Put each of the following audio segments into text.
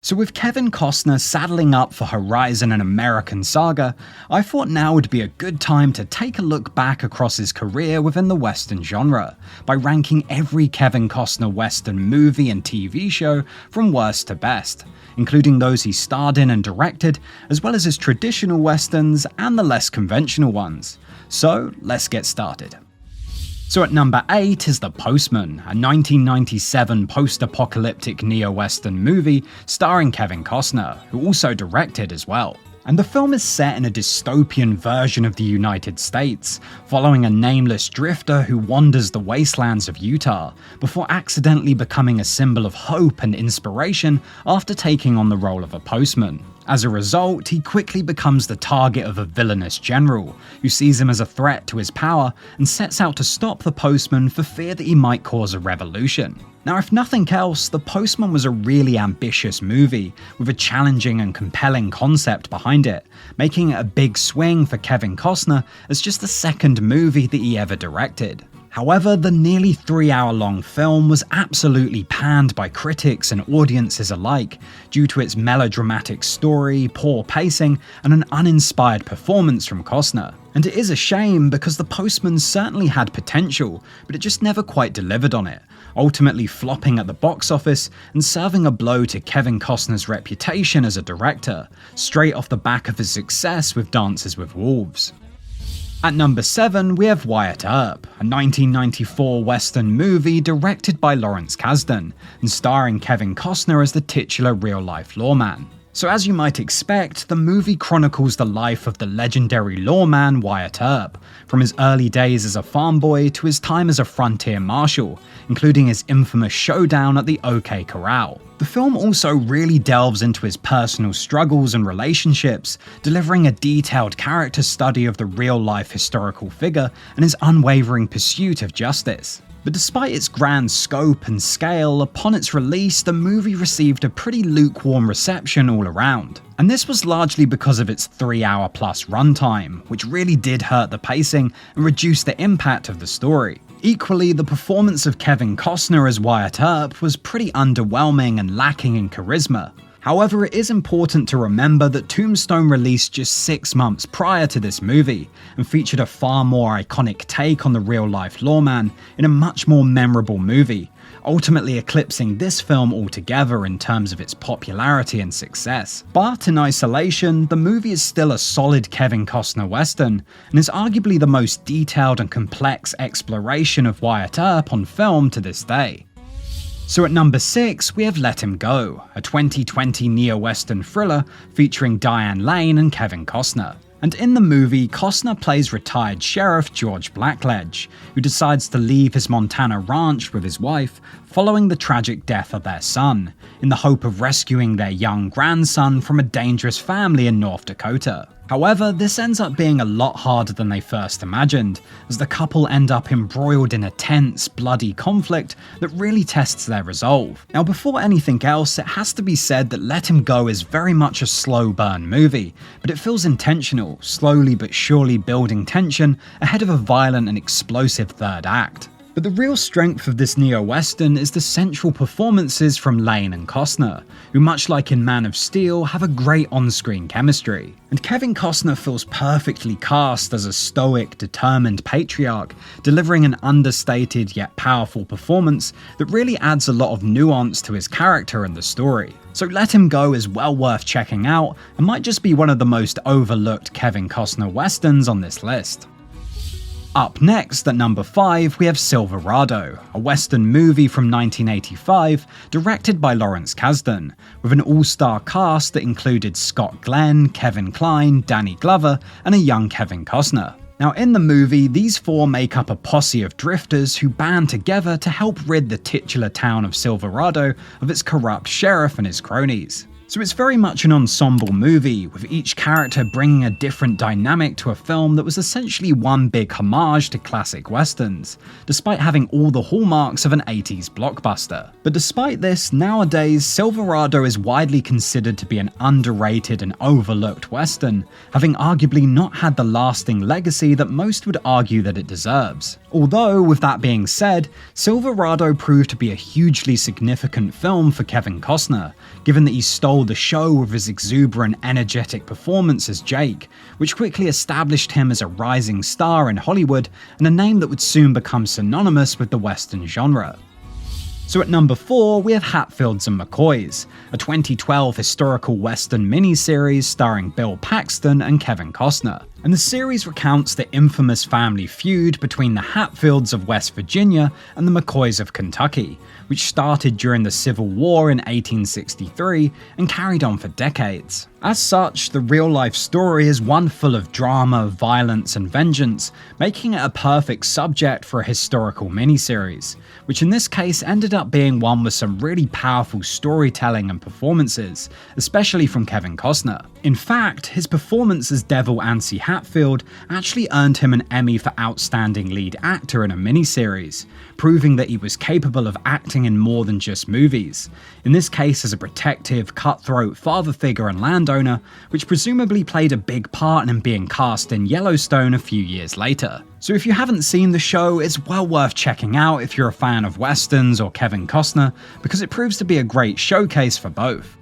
So with Kevin Costner saddling up for Horizon and American Saga, I thought now would be a good time to take a look back across his career within the Western genre, by ranking every Kevin Costner Western movie and TV show from worst to best, including those he starred in and directed, as well as his traditional Westerns and the less conventional ones. So let's get started. So at number 8 is The Postman, a 1997 post-apocalyptic neo-western movie starring Kevin Costner, who also directed as well. And the film is set in a dystopian version of the United States, following a nameless drifter who wanders the wastelands of Utah, before accidentally becoming a symbol of hope and inspiration after taking on the role of a postman. As a result, he quickly becomes the target of a villainous general, who sees him as a threat to his power and sets out to stop the postman for fear that he might cause a revolution. Now, if nothing else, The Postman was a really ambitious movie, with a challenging and compelling concept behind it, making it a big swing for Kevin Costner as just the second movie that he ever directed. However, the nearly 3-hour-long film was absolutely panned by critics and audiences alike due to its melodramatic story, poor pacing, and an uninspired performance from Costner. And it is a shame because The Postman certainly had potential, but it just never quite delivered on it, ultimately flopping at the box office and serving a blow to Kevin Costner's reputation as a director, straight off the back of his success with Dances with Wolves. At number 7, we have Wyatt Earp, a 1994 Western movie directed by Lawrence Kasdan, and starring Kevin Costner as the titular real-life lawman. So as you might expect, the movie chronicles the life of the legendary lawman Wyatt Earp, from his early days as a farm boy to his time as a frontier marshal, including his infamous showdown at the OK Corral. The film also really delves into his personal struggles and relationships, delivering a detailed character study of the real-life historical figure and his unwavering pursuit of justice. But despite its grand scope and scale, upon its release, the movie received a pretty lukewarm reception all around. And this was largely because of its 3-hour-plus runtime, which really did hurt the pacing and reduce the impact of the story. Equally, the performance of Kevin Costner as Wyatt Earp was pretty underwhelming and lacking in charisma. However, it is important to remember that Tombstone released just 6 months prior to this movie, and featured a far more iconic take on the real-life lawman in a much more memorable movie, ultimately eclipsing this film altogether in terms of its popularity and success. But in isolation, the movie is still a solid Kevin Costner Western, and is arguably the most detailed and complex exploration of Wyatt Earp on film to this day. So at number 6, we have Let Him Go, a 2020 neo-western thriller featuring Diane Lane and Kevin Costner. And in the movie, Costner plays retired Sheriff George Blackledge, who decides to leave his Montana ranch with his wife following the tragic death of their son, in the hope of rescuing their young grandson from a dangerous family in North Dakota. However, this ends up being a lot harder than they first imagined, as the couple end up embroiled in a tense, bloody conflict that really tests their resolve. Now, before anything else, it has to be said that Let Him Go is very much a slow burn movie, but it feels intentional, slowly but surely building tension ahead of a violent and explosive third act. But the real strength of this neo-western is the central performances from Lane and Costner, who much like in Man of Steel have a great on-screen chemistry. And Kevin Costner feels perfectly cast as a stoic, determined patriarch, delivering an understated yet powerful performance that really adds a lot of nuance to his character and the story. So Let Him Go is well worth checking out, and might just be one of the most overlooked Kevin Costner westerns on this list. Up next, at number 5, we have Silverado, a Western movie from 1985, directed by Lawrence Kasdan, with an all-star cast that included Scott Glenn, Kevin Kline, Danny Glover, and a young Kevin Costner. Now, in the movie, these four make up a posse of drifters who band together to help rid the titular town of Silverado of its corrupt sheriff and his cronies. So it's very much an ensemble movie, with each character bringing a different dynamic to a film that was essentially one big homage to classic westerns, despite having all the hallmarks of an 80s blockbuster. But despite this, nowadays, Silverado is widely considered to be an underrated and overlooked western, having arguably not had the lasting legacy that most would argue that it deserves. Although, with that being said, Silverado proved to be a hugely significant film for Kevin Costner, given that he stole the show with his exuberant, energetic performance as Jake, which quickly established him as a rising star in Hollywood and a name that would soon become synonymous with the western genre. So at number 4, we have Hatfields and McCoys, a 2012 historical western miniseries starring Bill Paxton and Kevin Costner. And the series recounts the infamous family feud between the Hatfields of West Virginia and the McCoys of Kentucky, which started during the Civil War in 1863 and carried on for decades. As such, the real-life story is one full of drama, violence, and vengeance, making it a perfect subject for a historical miniseries, which in this case ended up being one with some really powerful storytelling and performances, especially from Kevin Costner. In fact, his performance as Devil Ansi Hatfield actually earned him an Emmy for Outstanding Lead Actor in a miniseries, proving that he was capable of acting in more than just movies, in this case as a protective, cutthroat father figure and landowner, which presumably played a big part in him being cast in Yellowstone a few years later. So if you haven't seen the show, it's well worth checking out if you're a fan of westerns or Kevin Costner, because it proves to be a great showcase for both.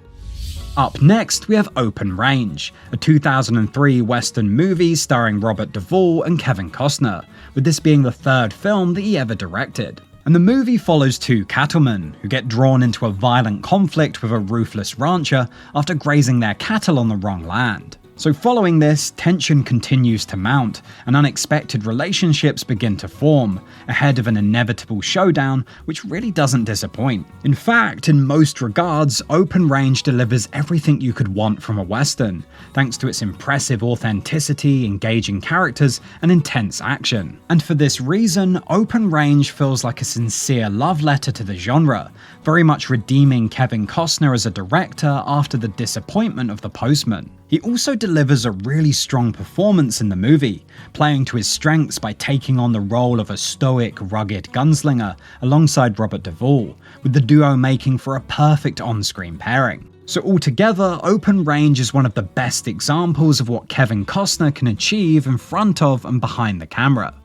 Up next, we have Open Range, a 2003 western movie starring Robert Duvall and Kevin Costner, with this being the third film that he ever directed. And the movie follows two cattlemen who get drawn into a violent conflict with a ruthless rancher after grazing their cattle on the wrong land. So following this, tension continues to mount, and unexpected relationships begin to form, ahead of an inevitable showdown which really doesn't disappoint. In fact, in most regards, Open Range delivers everything you could want from a western, thanks to its impressive authenticity, engaging characters, and intense action. And for this reason, Open Range feels like a sincere love letter to the genre, very much redeeming Kevin Costner as a director after the disappointment of The Postman. He also delivers a really strong performance in the movie, playing to his strengths by taking on the role of a stoic, rugged gunslinger alongside Robert Duvall, with the duo making for a perfect on-screen pairing. So altogether, Open Range is one of the best examples of what Kevin Costner can achieve in front of and behind the camera.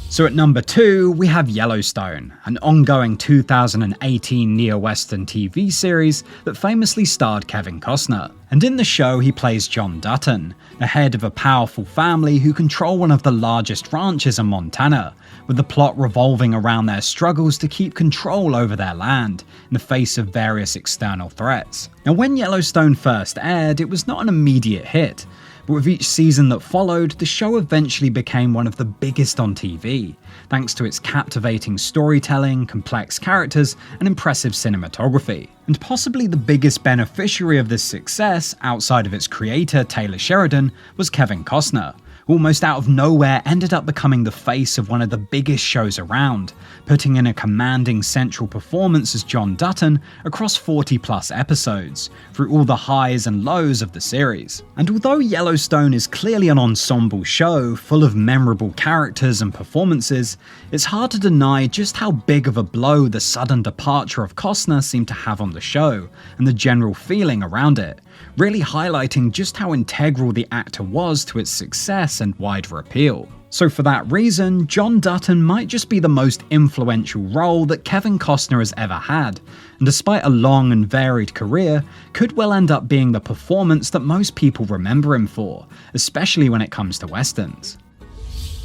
So at number 2, we have Yellowstone, an ongoing 2018 neo-western TV series that famously starred Kevin Costner. And in the show, he plays John Dutton, the head of a powerful family who control one of the largest ranches in Montana, with the plot revolving around their struggles to keep control over their land in the face of various external threats. Now, when Yellowstone first aired, it was not an immediate hit, but with each season that followed, the show eventually became one of the biggest on TV, thanks to its captivating storytelling, complex characters, and impressive cinematography. And possibly the biggest beneficiary of this success, outside of its creator Taylor Sheridan, was Kevin Costner, who almost out of nowhere ended up becoming the face of one of the biggest shows around, putting in a commanding central performance as John Dutton across 40+ episodes, through all the highs and lows of the series. And although Yellowstone is clearly an ensemble show full of memorable characters and performances, it's hard to deny just how big of a blow the sudden departure of Costner seemed to have on the show, and the general feeling around it, really highlighting just how integral the actor was to its success and wider appeal. So for that reason, John Dutton might just be the most influential role that Kevin Costner has ever had, and despite a long and varied career, could well end up being the performance that most people remember him for, especially when it comes to westerns.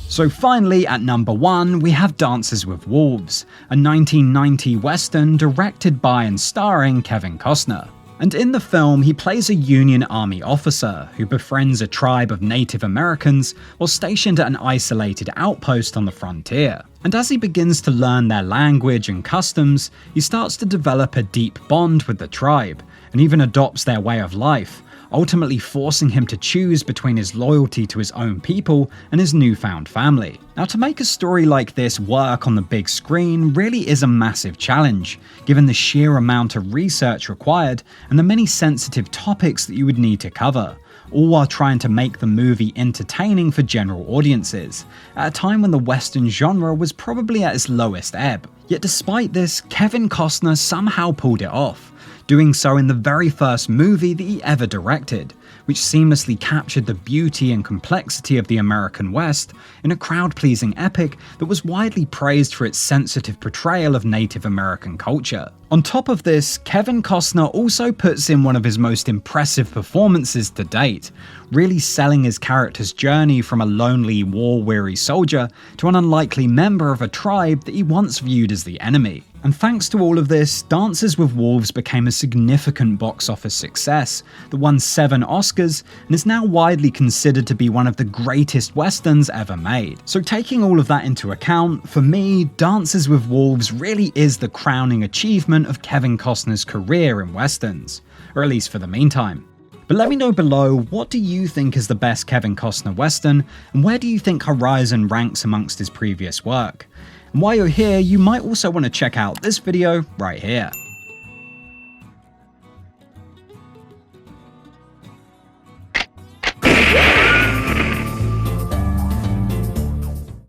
So finally, at number 1, we have Dances with Wolves, a 1990 western directed by and starring Kevin Costner. And in the film, he plays a Union Army officer who befriends a tribe of Native Americans while stationed at an isolated outpost on the frontier. And as he begins to learn their language and customs, he starts to develop a deep bond with the tribe, and even adopts their way of life, ultimately forcing him to choose between his loyalty to his own people and his newfound family. Now, to make a story like this work on the big screen really is a massive challenge, given the sheer amount of research required and the many sensitive topics that you would need to cover, all while trying to make the movie entertaining for general audiences, at a time when the Western genre was probably at its lowest ebb. Yet despite this, Kevin Costner somehow pulled it off, doing so in the very first movie that he ever directed, which seamlessly captured the beauty and complexity of the American West in a crowd-pleasing epic that was widely praised for its sensitive portrayal of Native American culture. On top of this, Kevin Costner also puts in one of his most impressive performances to date, really selling his character's journey from a lonely, war-weary soldier to an unlikely member of a tribe that he once viewed as the enemy. And thanks to all of this, Dances with Wolves became a significant box office success that won 7 Oscars and is now widely considered to be one of the greatest westerns ever made. So taking all of that into account, for me, Dances with Wolves really is the crowning achievement of Kevin Costner's career in westerns, or at least for the meantime. But let me know below, what do you think is the best Kevin Costner western, and where do you think Horizon ranks amongst his previous work? And while you're here, you might also want to check out this video right here.